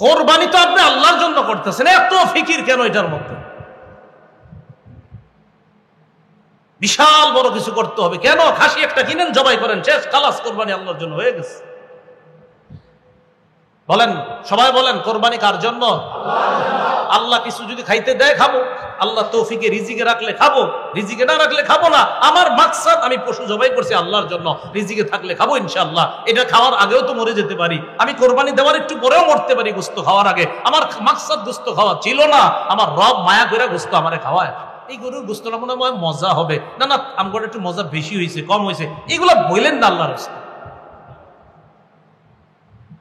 কোরবানি তো আপনি আল্লাহর জন্য করতেছেন, এত ফিকির কেন এটার মধ্যে? বিশাল বড় কিছু করতে হবে কেন? খাসি একটা কিনেন, জবাই করেন, শেষ, খালাস, কোরবানি আল্লাহর জন্য হয়ে গেছে। বলেন, সবাই বলেন, কোরবানি কার জন্য? আল্লাহ কিছু যদি খাইতে দেয় খাবো, আল্লাহ তৌফিকে রিজিকে রাখলে খাবো, রিজিকে না রাখলে খাবো না। আমার মাকসাদ, আমি পশু জবাই করছি আল্লাহর জন্য, রিজিকে থাকলে খাবো ইনশাআল্লাহ। এটা খাওয়ার আগেও তো মরে যেতে পারি, আমি কোরবানি দেওয়ার একটু পরেও মরতে পারি গোস্ত খাওয়ার আগে। আমার মাকসাদ গোস্ত খাওয়া ছিল না, আমার রব মায়া করে গোস্ত আমারে খাওয়ায়। এই গরুর গোস্তটা মনে হয় মজা হবে, না না আমার একটু মজা বেশি হয়েছে, কম হয়েছে, এগুলো বললেন না আল্লাহর রাস্তা।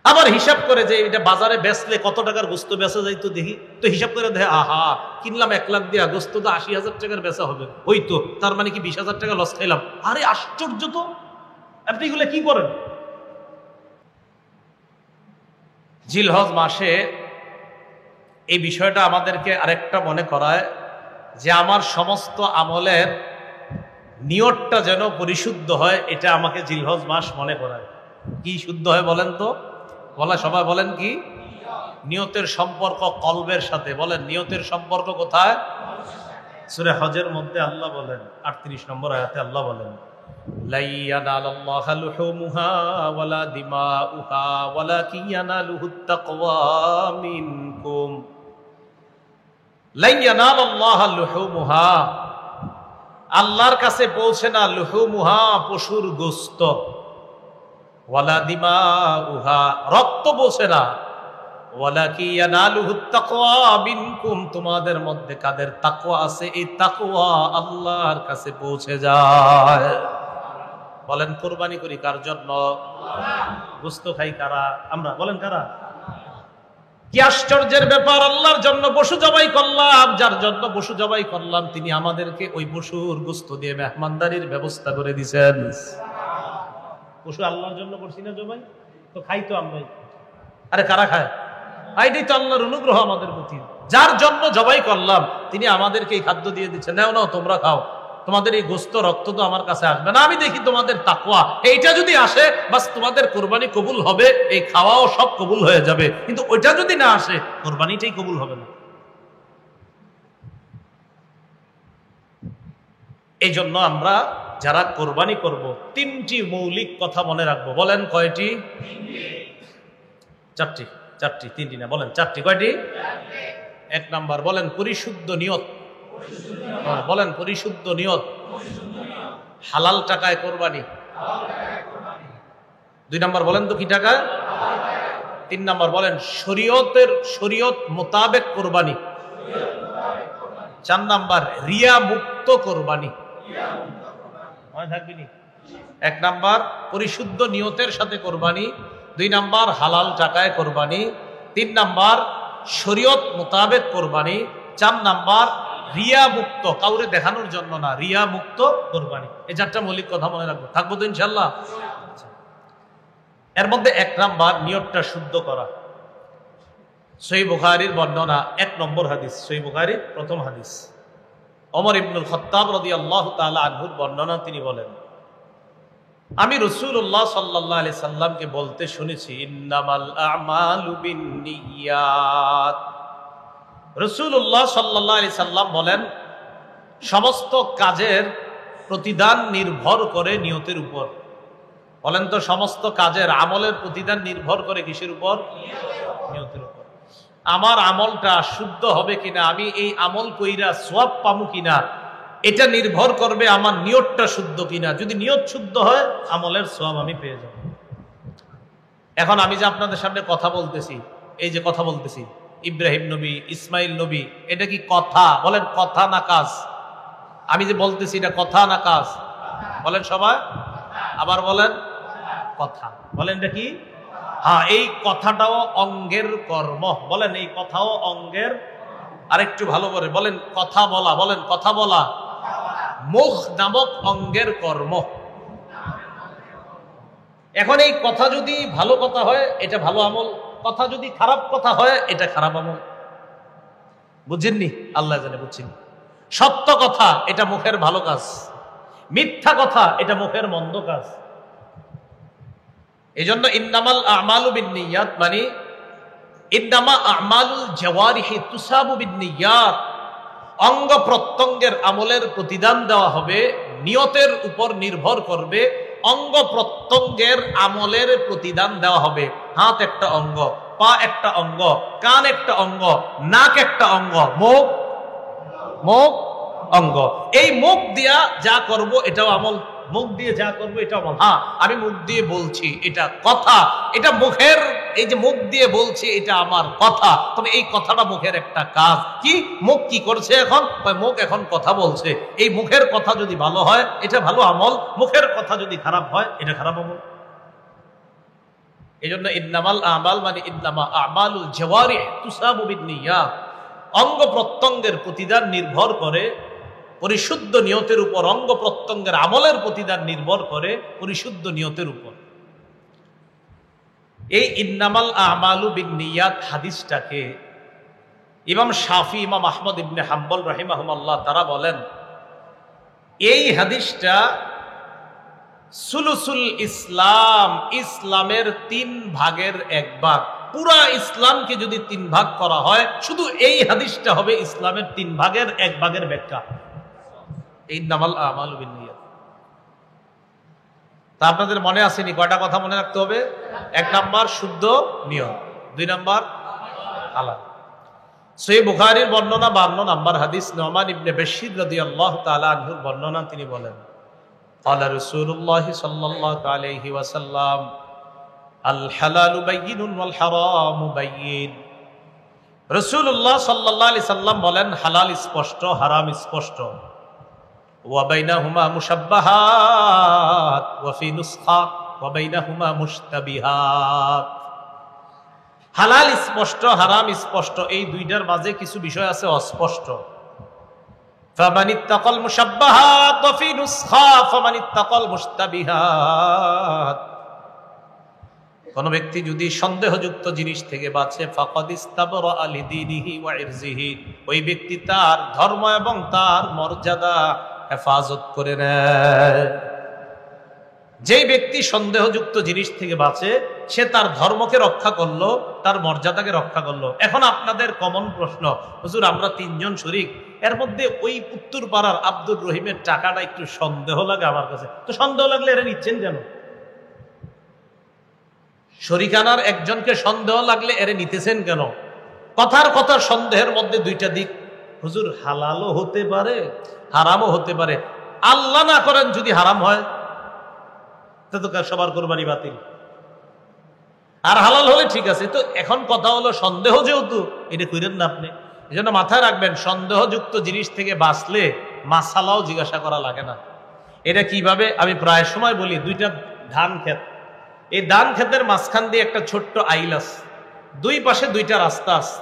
আবার হিসাব করে যে এটা বাজারে বেচলে কত টাকার গোস্ত বেচা যায় তো দেখি, তো হিসাব করে দেখে, আহা কিনলাম 1 লাখ দিয়া, গোস্ত তো 80,000 টাকার বেচা হবে, ওই তো তার মানে কি 20,000 টাকা লস খাইলাম। আরে আশ্চর্য তো, আপনি এগুলো কি করেন? জিলহজ মাসে এই বিষয়টা আমাদেরকে আরেকটা মনে করায় যে আমার সমস্ত আমলের নিয়তটা যেন পরিশুদ্ধ হয়, এটা আমাকে জিলহজ মাস মনে করায়। কি শুদ্ধ হয় বলেন তো? বলা, সবাই বলেন কি? নিয়তের সম্পর্ক কলবের সাথে। বলেন, নিয়তের সম্পর্ক কোথায়? সূরা হজের মধ্যে আল্লাহ বলেন, 38 নম্বর আয়াতে আল্লাহ বলেন, লা ইয়ানালাল্লাহু লুহুমুহা ওয়ালা দিমাউহা ওয়ালাকিন ইয়ানালুহুত তাকওয়া মিনকুম। লা ইয়ানালাল্লাহু লুহুমুহা, আল্লাহর কাছে পৌঁছে না লুহুমুহা, পশুর গোশত, ওয়ালা দিমাউহা, রক্ত পৌঁছে না, ওয়ালাকিন ইয়ানালুহুত তাকওয়া মিনকুম, তোমাদের মধ্যে কাদের তাকওয়া আছে এই তাকওয়া আল্লাহর কাছে পৌঁছে যায়। বলেন, কুরবানি করি কার জন্য? গোশত খাই কারা? আমরা। বলেন কারা? কি আশ্চর্যের ব্যাপার, আল্লাহর জন্য পশু জবাই করলাম, যার জন্য পশু জবাই করলাম তিনি আমাদেরকে ওই পশুর গোশত দিয়ে মেহমানদারির ব্যবস্থা করে দিয়েছেন। পশু আল্লাহর জন্য করছি না জবাই, তো খাই তো আমরাই। আরে কারা খায়? এইটাই তো আল্লাহর অনুগ্রহ আমাদের প্রতি। যার জন্য জবাই করলাম তিনি আমাদেরকে এই খাদ্য দিয়ে দিচ্ছেন, নাও নাও তোমরা খাও, তোমাদের এই গোশত রক্ত তো আমার কাছে আসবে না, আমি দেখি তোমাদের তাকওয়া এইটা যদি আসে বাস তোমাদের কোরবানি কবুল হবে, এই খাওয়াও সব কবুল হয়ে যাবে। কিন্তু ওইটা যদি না আসে কোরবানিটাই কবুল হবে না। এই জন্য আমরা যারা কোরবানি করব 3টি মৌলিক কথা মনে রাখবো। বলেন কয়টি? 4টি। 4টি, 3টি না, বলেন 4টি। কয়টি? 1 নাম্বার বলেন পরিশুদ্ধ নিয়ত। বলেন পরিশুদ্ধ নিয়ত, হালাল টাকায় কোরবানি। 2 নাম্বার বলেন তো কি টাকায়? 3 নাম্বার বলেন শরীয়ত মোতাবেক কোরবানি। 4 নাম্বার রিয়া মুক্ত কোরবানি। মনে থাকবে নি? 1 নাম্বার পরিশুদ্ধ নিয়তের সাথে কোরবানি, 2 নাম্বার হালাল টাকায় কোরবানি, 3 নাম্বার শরীয়ত মোতাবেক কোরবানি, 4 নাম্বার রিয়া মুক্ত, কাউরে দেখানোর জন্য না, রিয়া মুক্ত কোরবানি। এই 4টা মৌলিক কথা মনে রাখবো। থাকবো তো ইনশাআল্লাহ? এর মধ্যে 1 নাম্বার নিয়তটা শুদ্ধ করা। সহিহ বুখারীর বর্ণনা 1 নম্বর হাদিস, সহিহ বুখারীর প্রথম হাদিস, ওমর ইবনুল খাত্তাব রাদিয়াল্লাহু তাআলা আনহুর বর্ণনা। তিনি বলেন, আমি রাসূলুল্লাহ সাল্লাল্লাহু আলাইহি সাল্লামকে বলতে শুনেছি, ইন্নামাল আ'মালু বিন্নিয়াত। রাসূলুল্লাহ সাল্লাল্লাহু আলাইহি সাল্লাম বলেন, সমস্ত কাজের প্রতিদান নির্ভর করে নিয়তের উপর। বলেন তো, সমস্ত কাজের আমলের প্রতিদান নির্ভর করে কিসের উপর? নিয়তের উপর। আমার আমলটা শুদ্ধ হবে কিনা, আমি এই আমল কইরা সওয়াব পামু কিনা, এটা নির্ভর করবে আমার নিয়তটা শুদ্ধ কিনা। যদি নিয়ত শুদ্ধ হয় আমলের সওয়াব আমি পেয়ে যাব। এখন আমি যে আপনাদের সামনে কথা বলতেছি, এই যে কথা বলতেছি, ইব্রাহিম নবী, ইসমাইল নবী, এটা কি কথা? বলেন কথা না কাজ? আমি যে বলতেছি এটা কথা না কাজ? বলেন সবাই, আবার বলেন কথা। বলেন এটা কি? হ্যাঁ, এই কথাটাও অঙ্গের কর্ম। বলেন এই কথাও অঙ্গের। আরেকটু ভালো করে বলেন কথা বলা। বলেন কথা বলা মুখ নামক অঙ্গের কর্ম। এখন এই কথা যদি ভালো কথা হয় এটা ভালো আমল, কথা যদি খারাপ কথা হয় এটা খারাপ আমল। বুঝছেননি? আল্লাহ জানে বুঝছেন। সত্য কথা এটা মুখের ভালো কাজ, মিথ্যা কথা এটা মুখের মন্দ কাজ। এই জন্য ইন্নামাল আমালু বিন্নিয়াত মানে ইন্নামা আমালুল জাওয়ারিহি তুসাবু বিন্নিয়াত, অঙ্গ প্রত্যঙ্গের আমলের প্রতিদান দেওয়া হবে, নিয়তের উপর নির্ভর করবে। অঙ্গ প্রত্যঙ্গের আমলের প্রতিদান দেওয়া হবে। হাত একটা অঙ্গ, পা একটা অঙ্গ, কান একটা অঙ্গ, নাক একটা অঙ্গ, মুখ অঙ্গ। এই মুখ দিয়া যা করব এটাও আমল, মুখ দিয়ে যা করবো এটা আমল। হ্যাঁ, আমি মুখ দিয়ে বলছি এটা কথা, এটা মুখের, এই যে মুখ দিয়ে বলছি এটা আমার কথা, তবে এই কথাটা মুখের একটা কাজ। কি মুখ কি করছে এখন? মুখ এখন কথা বলছে। এই মুখের কথা যদি ভালো হয় এটা ভালো আমল, মুখের কথা যদি খারাপ হয় এটা খারাপ আমল। এই জন্য ইন্নামাল আমাল মানে ইন্নামা আমালুল জাওয়ারিহ তুসাবু বিন্নিয়াত, অঙ্গ প্রত্যঙ্গের প্রতিদান নির্ভর করে পরিশুদ্ধ নিয়তের উপর। অঙ্গ প্রত্যঙ্গের আমলের প্রতিদান নির্ভর করে পরিশুদ্ধ নিয়তের উপর। এই ইন্নামাল আমালু বিন্নিয়াত হাদিসটাকে ইমাম শাফি, ইমাম আহমদ ইবনে হাম্বল রাহিমাহুল্লাহ তারা বলেন, এই হাদিসটা সুলুসুল ইসলাম, ইসলামের 3 ভাগের 1 ভাগ। পুরা ইসলামকে যদি 3 ভাগ করা হয়, শুধু এই হাদিসটা হবে ইসলামের 3 ভাগের 1 ভাগের ব্যাখ্যা। ইন্নামাল আমালু বিন্নিয়াত। তা আপনাদের মনে আসেনি? কয়টা কথা মনে রাখতে হবে? 1 নাম্বার শুদ্ধ নিয়ত, 2 নাম্বার হালাল। সহিহ বুখারীর বর্ণনা 52 নাম্বার হাদিস, নুমান ইবনে বাশীর রাদিয়াল্লাহু তাআলা আনহুর বর্ণনা। তিনি বলেন, قال رسول الله صلى الله عليه وسلم الحلال بين والحرام بين। রাসূলুল্লাহ সাল্লাল্লাহু আলাইহি সাল্লাম বলেন, হালাল স্পষ্ট, হারাম স্পষ্ট। ওয়া বাইনাহুমা মুশাব্বাহাত ওয়া ফি নুসখা ওয়া বাইনাহুমা মুশতাবিহাত। হালাল স্পষ্ট, হারাম স্পষ্ট, এই দুইটার মাঝে কিছু বিষয় আছে অস্পষ্ট। ফামান ইত্তাকাল মুশাব্বাহাত ওয়া ফি নুসখা ফামান ইত্তাকাল মুশতাবিহাত। কোন ব্যক্তি যদি সন্দেহযুক্ত জিনিস থেকে বাঁচে, ফাকাদ ইস্তাবরা লিদীনিহি ওয়া ইরজিহি, ওই ব্যক্তি তার ধর্ম এবং তার মর্যাদা হেফাজত করে নেয়। যেই ব্যক্তি সন্দেহযুক্ত জিনিস থেকে বাঁচে, সে তার ধর্মকে রক্ষা করলো, তার মর্যাদাকে রক্ষা করলো। এখন আপনাদের কমন প্রশ্ন, হুজুর আমরা 3 জন শরীক, এর মধ্যে ওই উত্তর পাড়ার আব্দুর রহিমের টাকাটা একটু সন্দেহ লাগে আমার কাছে, তো সন্দেহ লাগলে এরা নিচ্ছেন কেন? শরিকানার একজনকে সন্দেহ লাগলে এরে নিতেছেন কেন? কথার কথা সন্দেহের মধ্যে 2টা দিক, হুজুর হালালও হতে পারে হারামও হতে পারে। আল্লাহ না করেন যদি হারাম হয় তো সবার কোরবানি বাতিল, আর হালাল হলে ঠিক আছে। তো এখন কথা হলো সন্দেহ যেহেতু, এটা কইরেন না আপনি। এই জন্য মাথায় রাখবেন, সন্দেহযুক্ত জিনিস থেকে বাঁচলে মাসালাও জিজ্ঞাসা করা লাগে না। এটা কিভাবে আমি প্রায় সময় বলি, 2টা ধান ক্ষেত, এই ধান ক্ষেতের মাঝখান দিয়ে একটা ছোট্ট আইল আছে, 2 পাশে 2টা রাস্তা আছে।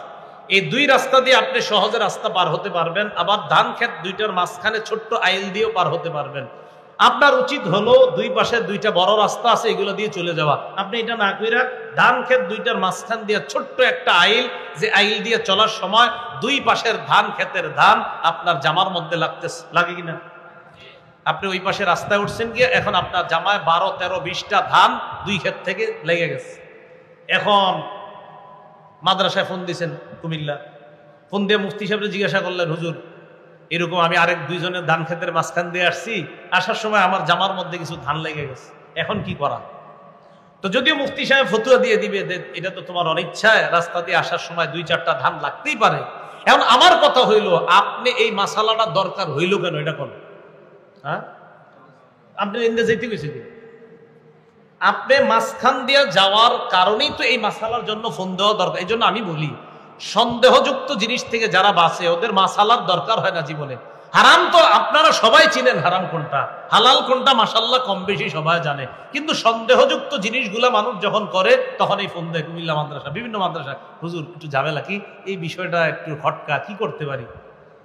এই 2 রাস্তা দিয়ে আপনি সহজে রাস্তা পার হতে পারবেন, আবার ধান ক্ষেত 2টার মাঝখানে ছোট্ট আইল দিয়েও পার হতে পারবেন। আপনার উচিত হলো 2 পাশে 2টা বড় রাস্তা আছে, এগুলো দিয়ে চলে যাওয়া। আপনি এটা না কইরা ধান ক্ষেত 2টার মাঝখান দিয়ে ছোট্ট একটা আইল, যে আইল দিয়ে চলার সময় 2 পাশের ধান ক্ষেতের ধান আপনার জামার মধ্যে লাগে কিনা? আপনি ওই পাশে রাস্তায় উঠছেন গিয়ে, এখন আপনার জামায় 12, 13, 20টা ধান 2 ক্ষেত থেকে লেগে গেছে। এখন মাদ্রাসায় ফোন দিয়েছেন কুমিল্লা, ফোন দিয়ে মুফতি সাহেবরে জিজ্ঞাসা করলেন, হুজুর এরকম আমি আরেক 2 জনের ধান ক্ষেতের মাঝখান দিয়ে আসছি, আসার সময় আমার জামার মধ্যে কিছু ধান লেগে গেছে, এখন কি করা? তো যদিও মুফতি সাহেব ফতুয়া দিয়ে দিবে এটা তো তোমার অনিচ্ছায়, রাস্তা দিয়ে আসার সময় 2-4টা ধান লাগতেই পারে। এখন আমার কথা হইল, আপনি এই মাসালাটা দরকার হইল কেন? এটা কোন হ্যাঁ, আপনি ইন্দে যেতে গেছে, আপনি মাঝখান দিয়ে যাওয়ার কারণেই তো এই মাসালার জন্য ফোন দেওয়া দরকার। এই জন্য আমি বলি, সন্দেহযুক্ত জিনিস থেকে যারা বাঁচে ওদের মাসালার দরকার হয় না জীবনে। হারাম তো আপনারা সবাই চিনেন, হারাম কোনটা হালাল কোনটা মাশাআল্লাহ কম বেশি সবাই জানে, কিন্তু সন্দেহযুক্ত জিনিসগুলা মানুষ যখন করে তখন এই ফোন দেয় কুমিল্লা মাদ্রাসা, বিভিন্ন মাদ্রাসা, হুজুর একটু ঝামেলা, কি এই বিষয়টা একটু হটকা, কি করতে পারি?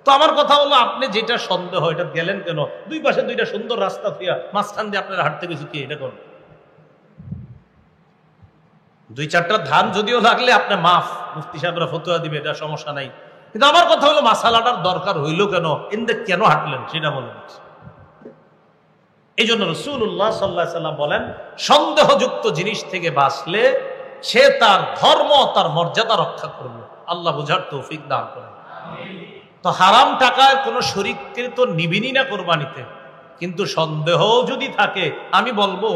তো আমার কথা হলো, আপনি যেটা সন্দেহ এটা গেলেন কেন? 2 পাশে 2টা সুন্দর রাস্তা থিয়া মাঝখান দিয়ে আপনারা হাঁটতে গেছে, কি এটা কোন? 2-4টা ধান যদিও লাগলে আপনি মাফ, মুফতি সাহেবরা ফতোয়া দিবে, এটা সমস্যা নাই, কিন্তু আমার কথা হলো মাসালাটার দরকার হইল কেন? ইন্দে কেন হাঁটলেন সেটা বলেন। এই জন্য রাসূলুল্লাহ সাল্লাল্লাহু আলাইহি ওয়াসাল্লাম বলেন, সন্দেহযুক্ত জিনিস থেকে বাঁচলে সে তার ধর্ম, তার মর্যাদা রক্ষা করবে। আল্লাহ বুঝার তৌফিক দান করেন। তো হারাম টাকায় কোনো শরীককে তো নিবিনই না কোরবানিতে, কিন্তু সন্দেহ যদি থাকে, আমি বলবো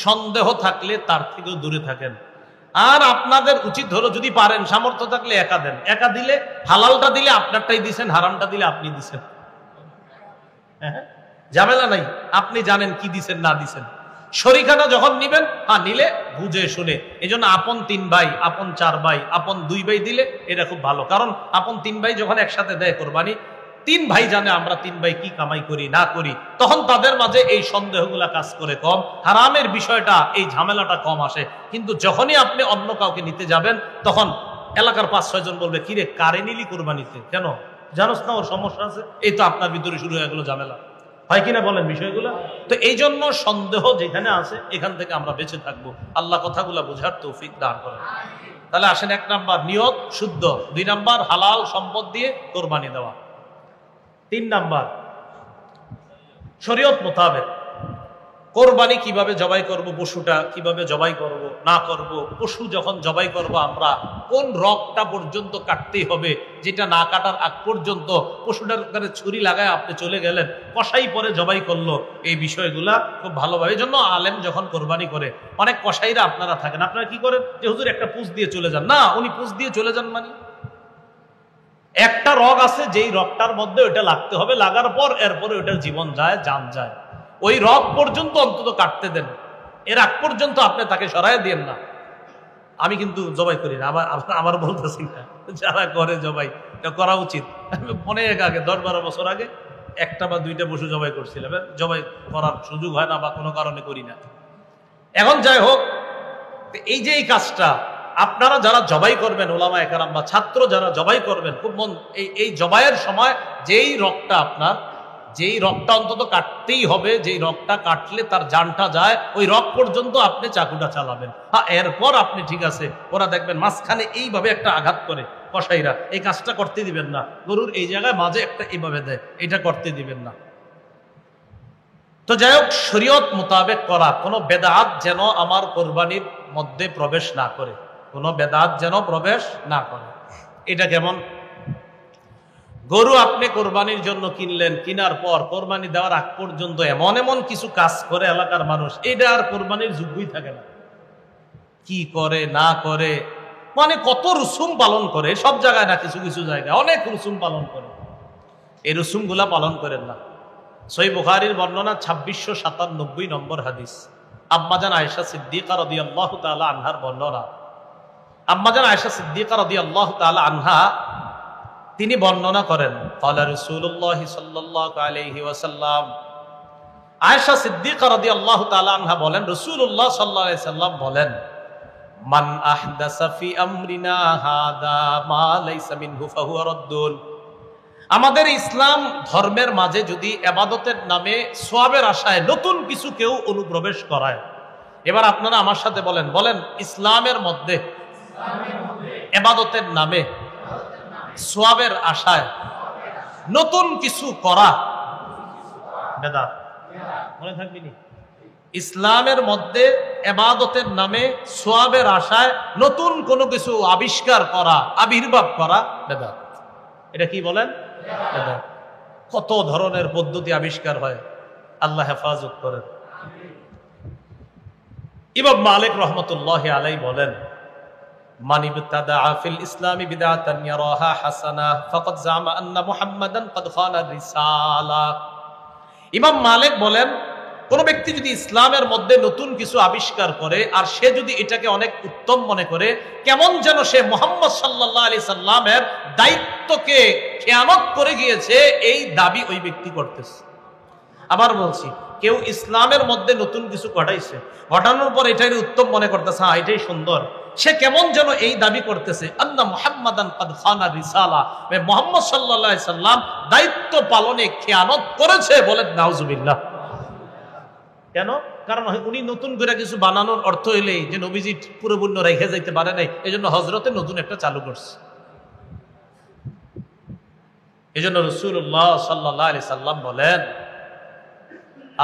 সন্দেহ থাকলে তার থেকেও দূরে থাকেন। আর আপনাদের উচিত হলো, যদি পারেন, সামর্থ্য থাকলে একা দেন। একা দিলে, হালালটা দিলে আপনারটাই দিছেন, হারামটা দিলে আপনি দিছেন। হ্যাঁ, ঝামেলা নাই, আপনি জানেন কি দিছেন না দিছেন। শরিকানা যখন নিবেন, নিলে বুঝে শুনে। এই জন্য আপন 3 ভাই, আপন 4 ভাই, আপন 2 ভাই দিলে এটা খুব ভালো। কারণ আপন 3 ভাই যখন একসাথে দেয় কোরবানি, 3 ভাই জানে আমরা 3 ভাই কি কামাই করি না করি, তখন তাদের মাঝে এই সন্দেহগুলা কাজ করে কম, হারামের বিষয়টা, এই ঝামেলাটা কম আসে। কিন্তু যখনই আপনি অন্য কাউকে নিতে যাবেন, তখন এলাকার 5-6 জন বলবে, কিরে কারে নিলি কোরবানিতে, কেন জানোস না ওর সমস্যা আছে? এই তো আপনার ভিতরে শুরু হয়ে গেল ঝামেলা, হয় কিনা বলেন বিষয়গুলো? তো এই জন্য সন্দেহ যেখানে আছে, এখান থেকে আমরা বেঁচে থাকবো। আল্লাহ কথাগুলা বোঝার তৌফিক দান করেন। তাহলে আসেন, 1 নাম্বার নিয়ত শুদ্ধ, 2 নাম্বার হালাল সম্পদ দিয়ে কোরবানি দেওয়া, 3 নাম্বার শরীয়ত মোতাবেক কোরবানি কিভাবে জবাই করব, পশুটা কিভাবে জবাই করব না করব। পশু যখন জবাই করব, আমরা কোন রগটা পর্যন্ত কাটতেই হবে, যেটা না কাটার আগ পর্যন্ত পশুটার কাছে ছুরি লাগায় আপনি চলে গেলেন, কসাই পরে জবাই করলো, এই বিষয়গুলা খুব ভালোভাবে। এই জন্য আলেম যখন কোরবানি করে, অনেক কসাইরা আপনারা থাকেন, আপনারা কি করেন, যে হুজুর একটা পুষ দিয়ে চলে যান। না, উনি পুষ দিয়ে চলে যান মানে একটা রগ আছে, যেই রগটার মধ্যে ওইটা লাগতে হবে, লাগার পর এরপরে ওইটার জীবন যায়, জান যায়। ওই রগ পর্যন্ত অন্তত কাটতে দেন, এর আগ পর্যন্ত আপনি তাকে সরাই দিয়েন না। আমি কিন্তু জবাই করি না, আমার বলতেছি না, যারা করে জবাই, এটা করা উচিত। অনেক আগে 10-12 বছর আগে 1টা বা 2টা পশু জবাই করছিলাম, জবাই করার সুযোগ হয় না বা কোনো কারণে করি না। এখন যাই হোক, এই যে এই কাজটা আপনারা যারা জবাই করবেন, ওলামায়ে কেরাম বা ছাত্র যারা জবাই করবেন, খুব এই জবাইয়ের সময় যেই রগটা আপনার, যেই রগটা অন্তত কাটতেই হবে, যেই রগটা কাটলে তার জানটা যায়, ওই রগ পর্যন্ত আপনি চাকুটা চালাবেন। এরপর আপনি ঠিক আছে, ওরা দেখবেন মাঝখানে এইভাবে একটা আঘাত করে কসাইরা, এই কাজটা করতে দিবেন না। গরুর এই জায়গায় মাঝে একটা এইভাবে দেয়, এটা করতে দিবেন না। তো যাই হোক, শরীয়ত মোতাবেক করা, কোনো বেদাত যেন আমার কোরবানির মধ্যে প্রবেশ না করে, কোনো বেদাত যেন প্রবেশ না করে। এটা কেমন? গরু আপনি কোরবানির জন্য কিনলেন, কেনার পর কোরবানি দেওয়ার আগ পর্যন্ত এমন এমন কিছু কাজ করে এলাকার মানুষ, এটা আর কোরবানির যোগ্যই থাকে না। কি করে না করে, মানে কত রুসুম পালন করে, সব জায়গায় না, কিছু কিছু জায়গায় অনেক রুসুম পালন করে। এই রুসুমগুলা পালন করেন না। সহিহ বুখারীর বর্ণনা 2697 নম্বর হাদিস, আম্মাজান আয়েশা সিদ্দিকা রাদিয়াল্লাহু তাআলা আনহার বর্ণনা। আম্মাজান আয়েশা সিদ্দিকা রাদিয়াল্লাহু তাআলা আনহা তিনি বর্ণনা করেন, ক্বালা রাসূলুল্লাহ সাল্লাল্লাহু আলাইহি ওয়াসাল্লাম, আয়েশা সিদ্দিকা রাদিয়াল্লাহু তাআলা আনহা বলেন, রাসূলুল্লাহ সাল্লাল্লাহু আলাইহি সাল্লাম বলেন, মান আহদাসা ফি আমরিনা হাদা মা লাইসা মিনহু ফাহুয়া রাদ্দুন। আমাদের ইসলাম ধর্মের মাঝে যদি ইবাদতের নামে সওয়াবের আশায় নতুন কিছু কেউ অনুপ্রবেশ করায়, এবার আপনারা আমার সাথে বলেন, ইসলামের মধ্যে ইবাদতের নামে সওয়াবের আশায় নতুন কিছু করা বেদাত। মনে থাকবে নি? ইসলামের মধ্যে ইবাদতের নামে সওয়াবের আশায় নতুন কোনো কিছু আবিষ্কার করা, আবির্ভাব করা বেদাত। এটা কি বলেন? বেদাত। কত ধরনের পদ্ধতি আবিষ্কার হয়, আল্লাহ হেফাজত করেন। ইমাম মালিক রাহমাতুল্লাহি আলাইহি বলেন, মান ইবতাদাআ ফিল ইসলামি বিদআতান ইয়ারাহা হাসানাহ ফাকাদ জামা আন্না মুহাম্মাদান ক্বাদ খানা রিসালা। ইমাম মালিক বলেন, কোন ব্যক্তি যদি ইসলামের মধ্যে নতুন কিছু আবিষ্কার করে আর সে যদি এটাকে অনেক উত্তম মনে করে, কেমন যেন সে মুহাম্মদ সাল্লাল্লাহু আলাইহি সাল্লামের দায়িত্বকে খেয়ানত করে গিয়েছে, এই দাবি ওই ব্যক্তি করতেছে। আবার বলছি, কেউ ইসলামের মধ্যে নতুন কিছু ঘটাইছে, ঘটানোর পর এটাই উত্তম মনে করতেছে, এটাই সুন্দর, সে কেমন যেন এই দাবি করতেছে, আন্না মুহাম্মাদান ক্বাদ খানা রিসালা, মুহাম্মদ সাল্লাল্লাহু আলাইহি সাল্লাম দায়িত্ব পালনে খেয়ানত করেছে। বলেন নাউজুবিল্লাহ। কেন? কারণ উনি নতুন করে কিছু বানানোর অর্থ হইলেই যে নবীজি পুরোপূর্ণ রেখে যাইতে পারে নাই, এই জন্য হজরতে নতুন একটা চালু করছে। এই জন্য রাসূলুল্লাহ সাল্লাল্লাহু আলাইহি সাল্লাম বলেন,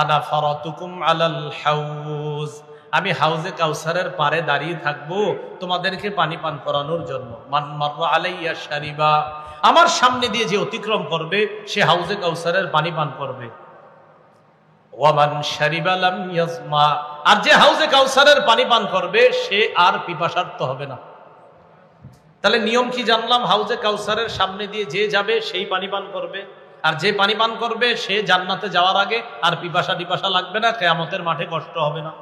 আনা ফারাতুকুম আলাল হাউজ, আমি হাউজে কাউসারের পারে দাঁড়িয়ে থাকবো তোমাদেরকে পানি পান করানোর জন্য। মান মাররা আলাইয়া শারিবা, আমার সামনে দিয়ে যে অতিক্রম করবে সে হাউজে কাউসারের পানি পান করবে। ওয়ামান শারিবা লাম ইয়াজমা, আর যে হাউজে কাউসারের পানি পান করবে সে আর পিপাসার্ত হবে না। তাহলে নিয়ম কি জানলাম? হাউজে কাউসারের সামনে দিয়ে যে যাবে সেই পানি পান করবে, আর যে পানি পান করবে সে জান্নাতে যাওয়ার আগে আর পিপাসা টিপাসা লাগবে না, কিয়ামতের মাঠে কষ্ট হবে না।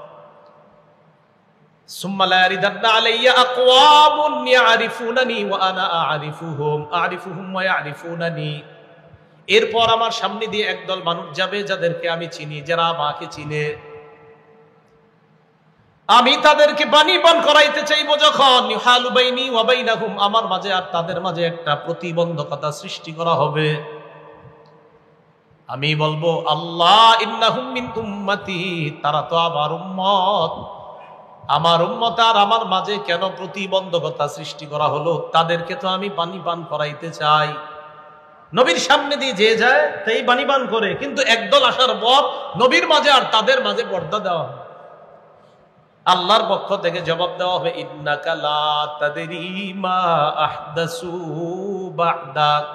সুম্মা লা ইয়ারিদান্না আলাইয়া আকওয়ামুন ইয়ারিফুনানি ওয়া আনা আরিফুহুম ওয়া ইয়ারিফুনানি, এরপর আমার সামনে দিয়ে একদল মানুষ যাবে যাদেরকে আমি চিনি, যারা আমাকে চিনে। আমি তাদেরকে পানি পান করাইতে চাইবো যখন, ইউহালু বাইনি ওয়া বাইনাহুম, আমার মাঝে আর তাদের মাঝে একটা প্রতিবন্ধকতা সৃষ্টি করা হবে। আমি বলবো আল্লাহ ইন্নাহুম মিন উম্মতি, তারা তো আমার উম্মত, আমার উম্মত আর আমার মাঝে কেন প্রতিবন্ধকতা সৃষ্টি করা হলো? তাদেরকে তো আমি পানি পান করাইতে চাই। নবীর সামনে দিয়ে যে যায় তাই পানি পান করে, কিন্তু একদল আসার পর নবীর মাঝে আর তাদের মাঝে পর্দা দেওয়া হয়। আল্লাহর পক্ষ থেকে জবাব দেওয়া হবে, ইন্নাকা লা তাদরি মা আহদাসু বা'দাক,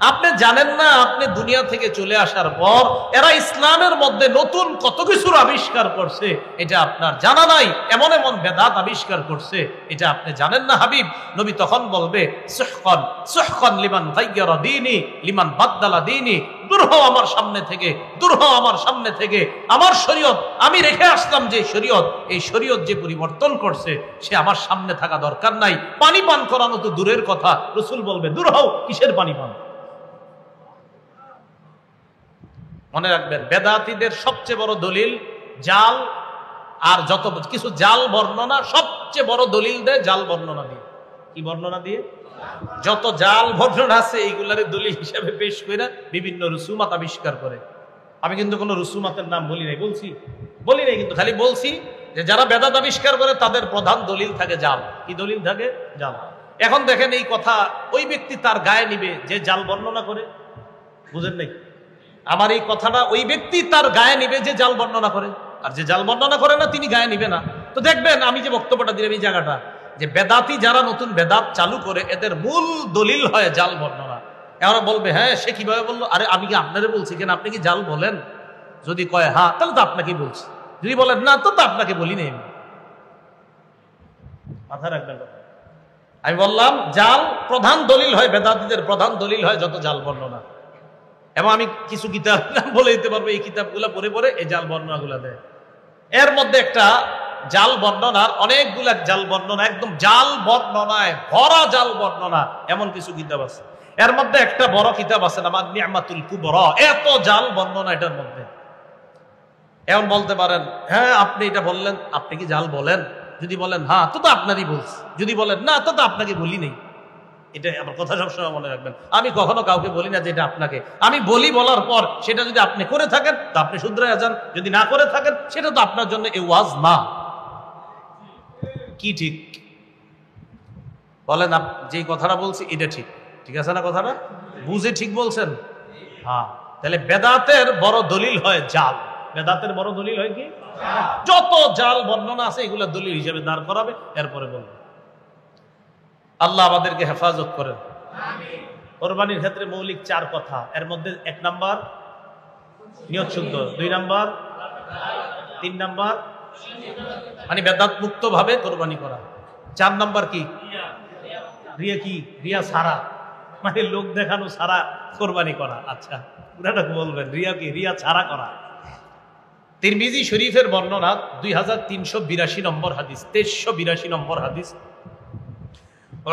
আপনি জানেন না আপনি দুনিয়া থেকে চলে আসার পর এরা ইসলামের মধ্যে নতুন কত কিছুর আবিষ্কার করছে, এটা আপনার জানা নাই। এমন এমন বেদাত আবিষ্কার করছে, এটা আপনি জানেন না হাবিব। নবী তখন বলবে, সুহকান সুহকান লিমান গায়্যারা দীনি লিমান বাদদালা দীনি, দূর হও আমার সামনে থেকে, দূর হও আমার সামনে থেকে। আমার শরীয়ত আমি রেখে আসলাম, যে শরীয়ত, এই শরীয়ত যে পরিবর্তন করছে সে আমার সামনে থাকা দরকার নাই। পানি পান করানো তো দূরের কথা, রাসূল বলবে দূর হও, কিসের পানি পান? মনে রাখবেন, বেদাতীদের সবচেয়ে বড় দলিল জাল, আর যত কিছু জাল বর্ণনা, সবচেয়ে বড় দলিল দেয় জাল বর্ণনা দিয়ে। কি বর্ণনা দিয়ে? যত জাল বর্ণনা আছে এইগুলারে দলিল হিসাবে পেশ করে বিভিন্ন রুসুমাত আবিষ্কার করে। আমি কিন্তু কোনো রুসুমাতের নাম বলি নাই, বলি নাই, কিন্তু খালি বলছি যে যারা বেদাত আবিষ্কার করে তাদের প্রধান দলিল থাকে জাল। কি দলিল থাকে? জাল। এখন দেখেন এই কথা ওই ব্যক্তি তার গায়ে নিবে যে জাল বর্ণনা করে, বুঝেন নাই? আমার এই কথাটা ওই ব্যক্তি তার গায়ে নিবে যে জাল বর্ণনা করে, আর যে জাল বর্ণনা করে না তিনি গায়ে নিবে না। তো দেখবেন আমি যে বক্তব্যটা দিলাম এই জায়গাটা, যে বেদাতি যারা নতুন বেদাত চালু করে এদের মূল দলিল হয় জাল বর্ণনা। এরা বলবে হ্যাঁ সে কিভাবে বললো, আরে আমি কি আপনারে বলছি কেন, আপনি কি জাল বলেন? যদি কয় হ্যাঁ তাহলে তো আপনাকে বলছি, যদি বলেন না তো আপনাকে বলি নেই। মাথায় রাখবেন, আমি বললাম জাল প্রধান দলিল হয়, বেদাতীদের প্রধান দলিল হয় যত জাল বর্ণনা। এবং আমি কিছু কিতাব বলে দিতে পারবো, এই কিতাবগুলো পড়ে পড়ে এই জাল বর্ণনাগুলো দেয়। এর মধ্যে একটা জাল বর্ণনার অনেকগুলা জাল বর্ণনা, একদম জাল বর্ণনায় ভরা জাল বর্ণনা এমন কিছু কিতাব আছে। এর মধ্যে একটা বড় কিতাব আছে নাম নি'মাতুল কুবরা, এত জাল বর্ণনা এটার মধ্যে। এমন বলতে পারেন হ্যাঁ আপনি এটা বললেন, আপনি কি জাল বলেন? যদি বলেন হ্যাঁ তো আপনারই বলছি, যদি বলেন না তো আপনাকে বলি নেই। এটা আমার কথা সবসময় মনে রাখবেন, আমি কখনো কাউকে বলি না যে এটা আপনাকে, আমি বলি বলার পর সেটা যদি আপনি করে থাকেন তো আপনি শুধরাইয়া যান, যদি না করে থাকেন সেটা তো আপনার জন্য এ ওয়াজ না। কি ঠিক বলেন? যেই কথাটা বলছি এটা ঠিক, ঠিক আছে না? কথাটা বুঝে ঠিক বলছেন? হ্যাঁ। তাহলে বেদাতের বড় দলিল হয় জাল। বেদাতের বড় দলিল হয় কি? যত জাল বর্ণনা আছে এগুলা দলিল হিসেবে দাঁড় করাবে, এরপরে বলবে। আল্লাহ আমাদেরকে হেফাজত করেন। কোরবানির ক্ষেত্রে মৌলিক 4 কথা, এর মধ্যে 1 নাম্বার নিয়ত শুদ্ধ, 2 নাম্বার, 3 নাম্বার মানে বেদাত মুক্ত ভাবে কোরবানি করা, 4 নাম্বার কি? রিয়া। কি রিয়া ছাড়া, মানে লোক দেখানো ছাড়া কোরবানি করা। আচ্ছা পুরাটা বলবেন, রিয়া কি? রিয়া ছাড়া করা। তিরমিজি শরীফের বর্ণনা 2382 নম্বর হাদিস, 2382 নম্বর হাদিস,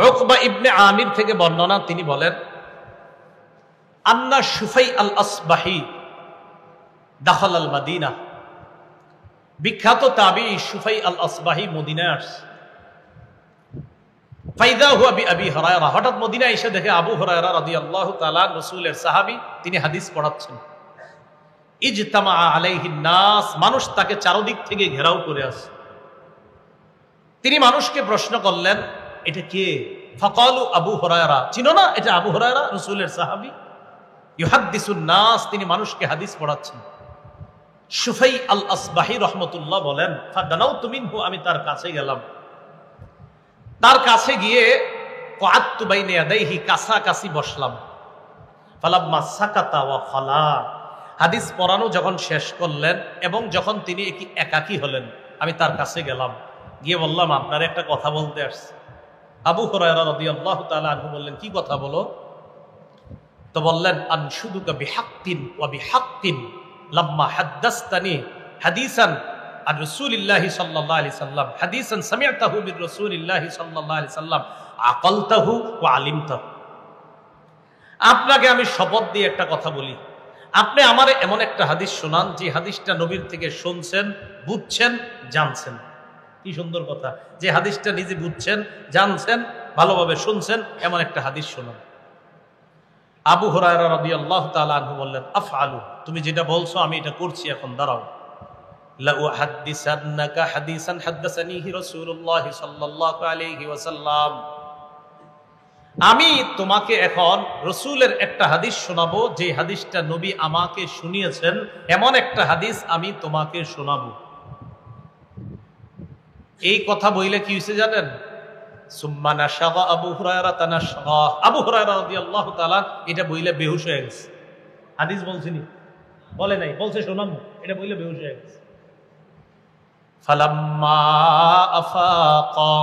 উকবা ইবনে আমির থেকে বর্ণনা। তিনি বলেন আন্না শুফাই আল আসবাহি দাখাল আল মাদিনা, বিখ্যাত তাবিঈ শুফাই আল আসবাহি মদিনায় আসছে। ফাইদা হুয়া বিআবি হুরায়রা, হঠাৎ মদিনায় এসে দেখে আবু হুরায়রা রাদিয়াল্লাহু তাআলা রাসূলের সাহাবী, তিনি হাদিস পড়াচ্ছেন। ইজতামা আলাইহিন নাস, মানুষ তাকে চারদিক থেকে ঘেরাও করে আছে। তিনি মানুষকে প্রশ্ন করলেন এটা কে? ফাকালু আবু হুরায়রা, চিনো না এটা আবু হুরায়রা রাসূলের সাহাবী। ইউহাদ্দিসুন নাস, তিনি মানুষকে হাদিস পড়াচ্ছেন। সুফাই আল আসবাহি রহমতুল্লাহ বলেন, ফাদানাউতু মিনহু, আমি তার কাছে গেলাম। তার কাছে গিয়ে কআদতু বাইনা ইয়াদাইহি, কাছাকাছি বসলাম। ফালাম্মা সাকাতা ওয়া খালা, হাদিস পড়ানো যখন শেষ করলেন এবং যখন তিনি একাকী হলেন, আমি তার কাছে গেলাম, গিয়ে বললাম, আপনার একটা কথা বলতে আসছি। আবু হুরায়রা রাদিয়াল্লাহু তাআলা আনহু বললেন, কি কথা বলো? তো বললেন, আনশুদুকা বিহাক্কিন ওয়া বিহাক্কিন লাম্মা হাদ্দাসতানি হাদিসান আর রাসূলিল্লাহি সাল্লাল্লাহু আলাইহি সাল্লাম, হাদিসান সামি'তাহু মির রাসূলিল্লাহি সাল্লাল্লাহু আলাইহি সাল্লাম, আকালতাহু ওয়া আলিমতাহু। আপনাকে আমি শপথ দিয়ে একটা কথা বলি, আপনি আমারে এমন একটা হাদিস শোনান যে হাদিসটা নবীর থেকে শুনছেন, বুঝছেন, জানছেন। কি সুন্দর কথা, যে হাদিসটা নিজে বুঝছেন, জানছেন, ভালোভাবে শুনছেন, এমন একটা হাদিস শোনান। আবু হুরায়রা রাদিয়াল্লাহু তাআলা আনহু বললেন, আফআলু, তুমি যেটা বলছো আমি এটা করছি, এখন দাঁড়াও। লা উহাদ্দিসান্নাকা হাদিসান হাদাসানিহি রাসূলুল্লাহ সাল্লাল্লাহু আলাইহি ওয়াসাল্লাম, আমি তোমাকে এখন রসুলের একটা হাদিস শোনাবো, যে হাদিসটা নবী আমাকে শুনিয়েছেন, এমন একটা হাদিস আমি তোমাকে শোনাবো। এই কথা বইলে কি হয়েছে জানেন? সুম্মা নাশাগা আবু হুরায়রা তানাশগা, আবু হুরায়রা রাদিয়াল্লাহু তাআলা এটা বইলে বেহুশ হয়ে গেছে। হাদিস বলছিনি, বলে নাই, বলছে শোনাবো, এটা বইলে বেহুশ হয়ে গেছে। ফালাম্মা আফাকা,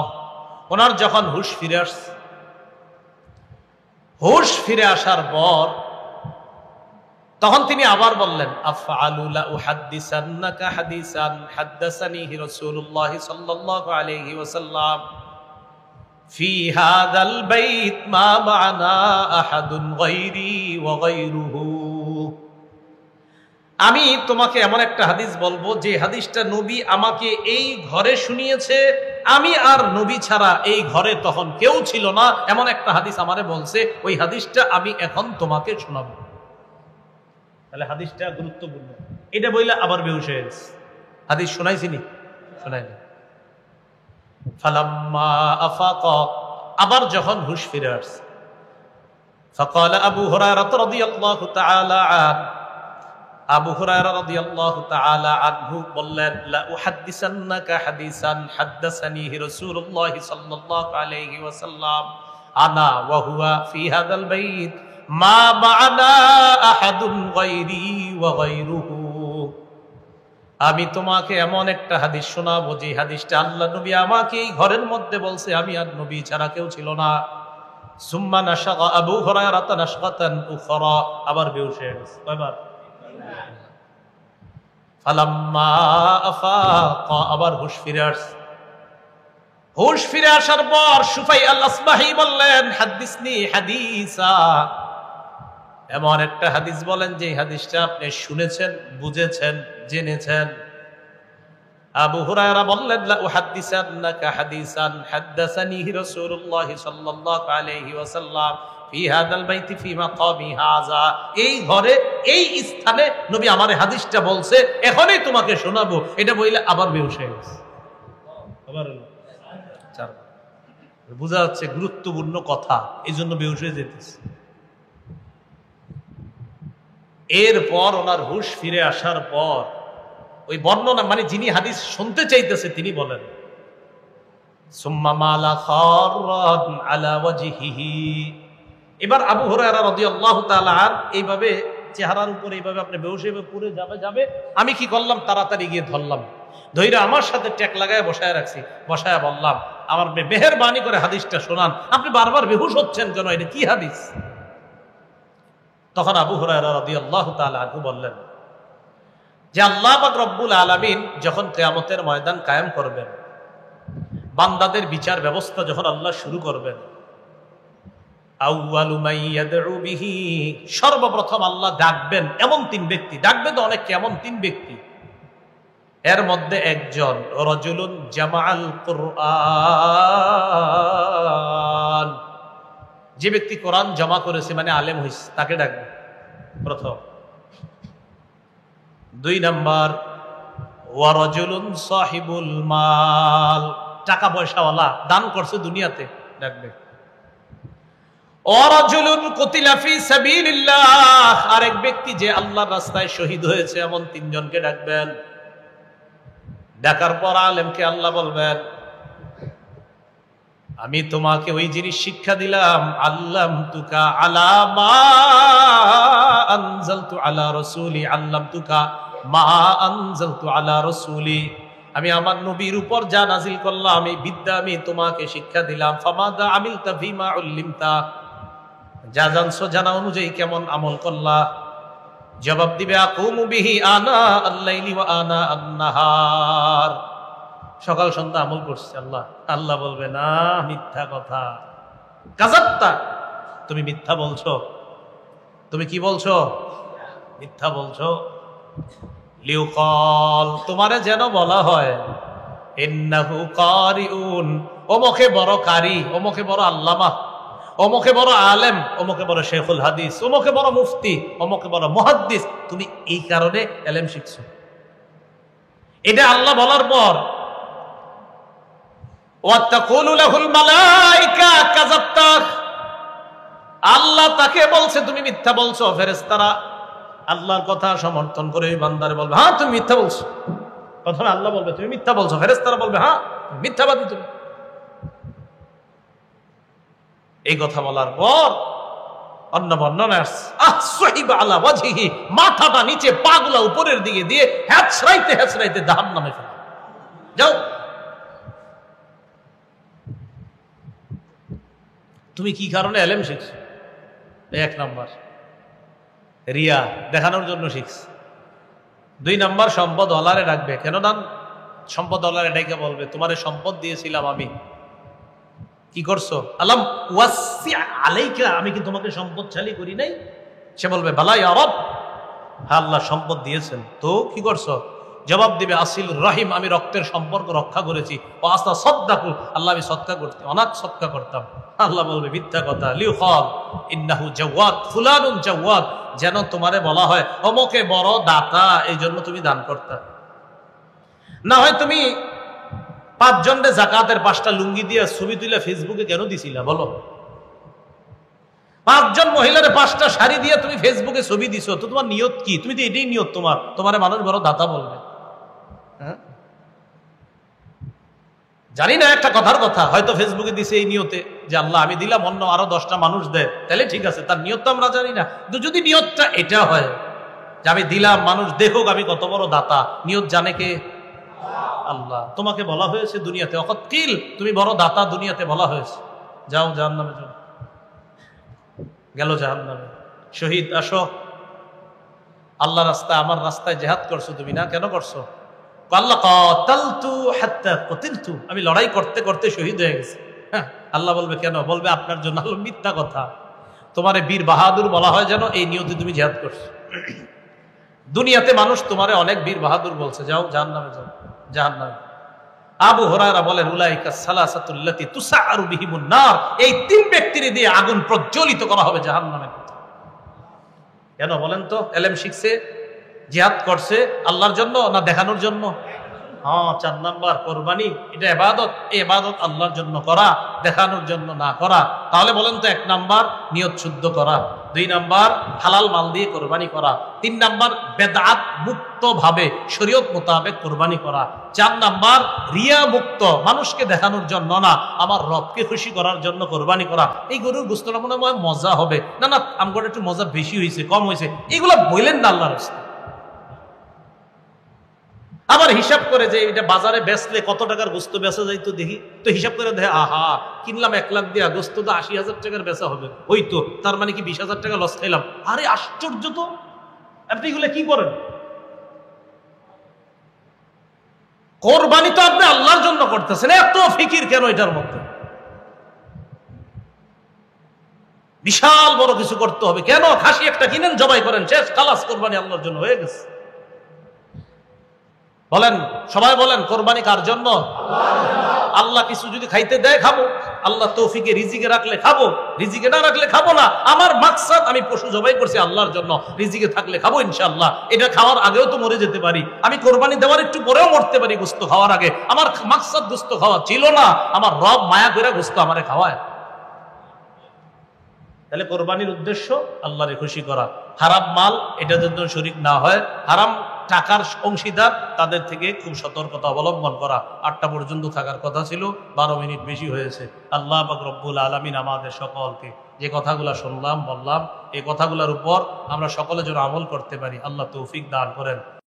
ওনার যখন হুশ ফিরে আসছে, হুশ ফিরে আসার পর তখন তিনি আবার বললেন, আফআলু লা উহাদ্দিসান্নাকা হাদিসান হাদাসানিহি রাসূলুল্লাহ সাল্লাল্লাহু আলাইহি ওয়াসাল্লাম ফি হাযাল বাইত মা মা'না আহাদুন গায়রি ওয়া গায়রুহু, আমি তোমাকে এমন একটা হাদিস বলবো যে হাদিসটা নবী আমাকে এই ঘরে শুনিয়েছে, আমি আর নবী ছাড়া এই ঘরে তখন কেউ ছিল না, এমন একটা হাদিস আমারে বলছে, ওই হাদিসটা আমি এখন তোমাকে শোনাবো। তাহলে হাদিসটা গুরুত্বপূর্ণ। এটা বইলে আবার বেহুশ হয়ে গেছে। হাদিস শোনাইছিনি? শোনাইনি। ফালাম্মা আফাকা, আবার যখন হুশ ফিরে আসছে, ফাকালা আবু হুরায়রা রাদিয়াল্লাহু তাআলা আনহু, আবু হুরায়রা রাদিয়াল্লাহু তাআলা আনহু বললেন, লা উহাদ্দিসান্নাকা হাদিসান হাদাসানিহি রাসূলুল্লাহ সাল্লাল্লাহু আলাইহি ওয়াসাল্লাম আনা ওয়া হুয়া ফি হাযাল বাইত মা মা'না আহাদুন গায়রি ওয়া গায়রুহু, আমি তোমাকে এমন একটা হাদিস শোনাবো যে হাদিসটা আল্লাহ নবী আমাকে এই ঘরের মধ্যে বলছে, আমি আর নবী ছাড়া কেউ ছিল না। সুম্মা নাশাগা আবু হুরায়রা তানাশগাতান উখরা, আবার বেহুশ হয়ে গেছে। কয়বার? ফালাম্মা আফাকা, আবার হুশ ফিরে আসছে। হুশ ফিরে আসার পর সুফাই আল আসবাহি বললেন, হাদিসনি হাদিসা, এমন একটা হাদিস বলেন যে হাদিসটা আপনি শুনেছেন, বুঝেছেন, জেনেছেন। আবু হুরায়রা বললেন, লা উহাদ্দিসান্নাকা হাদিসান হাদাসানিহি রাসূলুল্লাহ সাল্লাল্লাহু আলাইহি ওয়াসাল্লাম ফি হাযাল বাইতি ফি মাকামি হাযা, এই ঘরে এই স্থানে নবী আমারে হাদিসটা বলছে, এখনই তোমাকে শোনাবো। এটা বইলে আবার বেহুশ হয়ে গেছে। আবার বোঝা যাচ্ছে গুরুত্বপূর্ণ কথা, এই জন্য বেহুশ হয়ে যেতেছে। এরপর ওনার হুশ ফিরে আসার পর ওই বর্ণনা, মানে যিনি হাদিস শুনতে চাইতেছে তিনি বলেন, সুম্মা মালা খাররান আলা ওয়াজহিহি, এবার আবু হুরায়রা রাদিয়াল্লাহু তাআলা এইভাবে চেহারার উপরে এইভাবে আপনি বেহুশ হয়ে পুরো যাবে, আমি কি করলাম, তাড়াতাড়ি গিয়ে ধরলাম, ধইরা আমার সাথে ট্যাক লাগায় বসায় রাখছি, বসায় বললাম, আমার মেহেরবানি করে হাদিসটা শোনান, আপনি বারবার বেহুশ হচ্ছেন কেন, এটা কি হাদিস? তখন আবু হুরায়রা রাদিয়াল্লাহু তাআলা আনহু বললেন যে আল্লাহ পাক রব্বুল আলামিন যখন কিয়ামতের ময়দান কায়েম করবেন, বান্দাদের বিচার ব্যবস্থা যখন আল্লাহ শুরু করবেন, আউয়ালু মান ইয়াদউ বিহি, সর্বপ্রথম আল্লাহ ডাকবেন এমন তিন ব্যক্তি, ডাকবে তো অনেক, এমন তিন ব্যক্তি, এর মধ্যে একজন রাজুলুন জামাআল কুরআন, যে ব্যক্তি কোরআন জমা করেছে, মানে আলেম হইছে, তাকে ডাকবে প্রথম। দুই নাম্বার, ওয়া রাজুলুন সাহিবুল মাল, টাকা পয়সাওয়ালা, দান করছে দুনিয়াতে, ডাকবে। ওয়ারাজুলুন কুতিলা ফি সাবিলিল্লাহ, আরেক ব্যক্তি যে আল্লাহর রাস্তায় শহীদ হয়েছে এমন তিনজনকে ডাকবেন। ডাকার পর আলেমকে আল্লাহ বলবেন, আমি তোমাকে ওই জিনিস শিক্ষা দিলাম, আল্লামতুকা আলা মা আনজালতু আলা রাসূলি, আল্লামতুকা মা আনজালতু আলা রাসূলি, আমি আমার নবীর উপর যা নাজিল করলাম এই বিদ্যা আমি তোমাকে শিক্ষা দিলাম। ফামাদা আমিলতা ফিমা উল্লিমতা, যা জানছো জানা অনুযায়ী কেমন আমল করলা? জবাব দিবে, আকুমু বিহি আনা আল-লাইলি ওয়া আনা আন-নাহার, সকাল সন্ধ্যা আমল করছে। আল্লাহ আল্লাহ বলবে, না, মিথ্যা কথা, কাযাবতা, তুমি মিথ্যা বলছো। তুমি কি বলছো? মিথ্যা বলছো। লিউকাল, তোমারে যেন বলা হয়, ইন্নাহু কারিউন, অমুকে বড় কারি, অমুকে বড় আল্লামা, অমুকে বড় আলেম, অমুকে বড় শেখুল হাদিস, অমুকে বড় মুফতি, অমুকে বড় মুহাদ্দিস, তুমি এই কারণে ইলম শিখছো। এটা আল্লাহ বলার পর ওয়াতাকুলু লাহুল মালায়েকা কাযাবতা, আল্লাহ তাকে বলছে তুমি মিথ্যা বলছো। ফেরেশতারা আল্লাহর কথা সমর্থন করে ওই বান্দারে বলবে, হ্যাঁ তুমি মিথ্যা বলছো। প্রথমে আল্লাহ বলবে তুমি মিথ্যা বলছো, ফেরেশতারা বলবে হ্যাঁ মিথ্যাবাদী তুমি। এই কথা বলার পর অন্য বর্ণনা আসসাহিবা আলা ওয়াজহিহি, মাথাটা নিচে পাগুলা উপরের দিকে দিয়ে হেঁচড়াইতে হেঁচড়াইতে জাহান্নামে ফেলে যাও। তুমি কি কারণে ইলম শিখছো? এক নাম্বার রিয়া, দেখানোর জন্য শিখছ। দুই নাম্বার সম্পদ ওয়ালারে ডাকবে, কেন না সম্পদ ওয়ালারে ডেকে বলবে তোমারে সম্পদ দিয়েছিলাম আমি, কি করছো? আলাম ওয়াসি আলাইকা, আমি কি তোমাকে সম্পদশালী করি নাই? সে বলবে বালা ইয়া রব, হ্যাঁ আল্লাহ সম্পদ দিয়েছেন, তো কি করছো? জবাব দিবে আসিল রহিম, আমি রক্তের সম্পর্ক রক্ষা করেছি। ও আস্তা সদকাকু, আল্লাহ আমি সদকা করতাম, অনাথ সদকা করতাম। আল্লাহ বলবে মিথ্যা কথা। লিউকাল ইন্নাহু জাওয়াদ, ফুলানুন জাওয়াদ, যেন তোমারে বলা হয় অমুকে বড় দাতা, এই জন্য তুমি দান করতা। না হয় তুমি 5 জনের যাকাতের 5টা লুঙ্গি দিয়ে ছবি তুলে ফেসবুকে কেন দিছিলা বলো? 5 জন মহিলার 5টা শাড়ি দিয়ে তুমি ফেসবুকে ছবি দিছো, তো তোমার নিয়ত কি? তুমি তো এটাই নিয়ত তোমারে মানুষ বড় দাতা বলবে। হ্যাঁ জানি না, একটা কথার কথা, হয়তো ফেসবুকে দিছে এই নিয়তে যে আল্লাহ আমি দিলাম, অন্য আরো 10টা মানুষ দেয়, তাহলে ঠিক আছে, তার নিয়ত তো আমরা জানি না। কিন্তু যদি নিয়তটা এটা হয় যে আমি দিলাম, মানুষ দেখুক আমি কত বড় দাতা, নিয়ত জানে কে? আল্লাহ। তোমাকে বলা হয়েছে দুনিয়াতে অকৎকিল, তুমি বড় দাতা, দুনিয়াতে বলা হয়েছে যাও জাহান্নামে যাও, গেল জাহান্নামে। শহীদ আসো, আল্লাহ রাস্তায়, আমার রাস্তায় জিহাদ করছো তুমি না, কেন করছো? আল্লাহ কাতালতু হাত্তা কুতিলতু, আমি লড়াই করতে করতে শহীদ হয়ে গেছি। হ্যাঁ আল্লাহ বলবে কেন? বলবে আপনার জন্য। আল্লাহ মিথ্যা কথা, তোমারে বীর বাহাদুর বলা হয় যেন এই নিয়তে তুমি জিহাদ করছো। দুনিয়াতে মানুষ তোমারে অনেক বীর বাহাদুর বলছে, যাও জাহান্নামে যাও, জাহান্নামে। আবু হুরায়রা বলেন উলাইকা সালাসাতুল্লাতি তুসাআরু বিহিমুন নার, এই 3 ব্যক্তির দিয়ে আগুন প্রজ্বলিত করা হবে জাহান্নামে। কেন বলেন তো? ইলম শিখছে, জিহাদ করছে, আল্লাহর জন্য না দেখানোর জন্য? হ্যাঁ 4 নাম্বার কুরবানি, এটা ইবাদত, এই ইবাদত আল্লাহর জন্য করা, দেখানোর জন্য না করা। তাহলে বলেন তো 1 নাম্বার নিয়ত শুদ্ধ করা, 2 নাম্বার হালাল মাল দিয়ে কুরবানি করা, 3 নাম্বার বেদাত মুক্ত ভাবে শরীয়ত মোতাবেক কুরবানি করা, 4 নাম্বার রিয়া মুক্ত, মানুষকে দেখানোর জন্য না, আমার রবকে খুশি করার জন্য কুরবানি করা। এই গরুর গোশতটা মনে হয় মজা হবে, না না আমগর একটু মজা বেশি হয়েছে কম হয়েছে, এগুলো বললেন না আল্লাহর রাস্তায়। আবার হিসাব করে যে এটা বাজারে বেচলে কত টাকার গোস্ত বেচা যায় তো দেখি, তো হিসাব করে দেখে আহা কিনলাম 1 লাখ দিয়া, গোস্ত তো 80,000 টাকার বেচা হবে, ওই তো তার মানে কি 20,000 টাকা লস খাইলাম। আরে আশ্চর্য তো, আপনি এগুলো কি করেন? কোরবানি তো আপনি আল্লাহর জন্য করতেছেন, এত ফিকির কেন এটার মধ্যে? বিশাল বড় কিছু করতে হবে কেন? খাসি একটা কিনেন, জবাই করেন, শেষ, খালাস, কোরবানি আল্লাহর জন্য হয়ে গেছে। বলেন সবাই বলেন কোরবানি কার জন্য? আল্লাহ কিছু যদি খাইতে দেয় খাবো, আল্লাহ তৌফিকে রিজিকে রাখলে খাবো, রিজিকে না রাখলে খাবো না। আমার মাকসাদ আমি পশু জবাই করছি আল্লাহর জন্য, রিজিকে থাকলে খাবো ইনশাআল্লাহ। এটা খাওয়ার আগেও তো মরে যেতে পারি, আমি কোরবানি দেওয়ার একটু পরেও মরতে পারি গোস্ত খাওয়ার আগে। আমার মাকসাদ গোস্ত খাওয়া ছিল না, আমার রব মায়া করে গোস্ত আমারে খাওয়ায়। তাহলে কোরবানির উদ্দেশ্য আল্লাহরে খুশি করা। হারাম মাল এটা জন্য শরীক না হয়, হারাম টাকার অংশীদার তাদের থেকে খুব সতর্কতা অবলম্বন করা। 8টা পর্যন্ত থাকার কথা ছিল, 12 মিনিট বেশি হয়েছে। আল্লাহ পাক রব্বুল আলামিন আমাদের সকলকে যে কথাগুলো শুনলাম বললাম এই কথাগুলোর উপর আমরা সকলে যেন আমল করতে পারি, আল্লাহ তৌফিক দান করেন।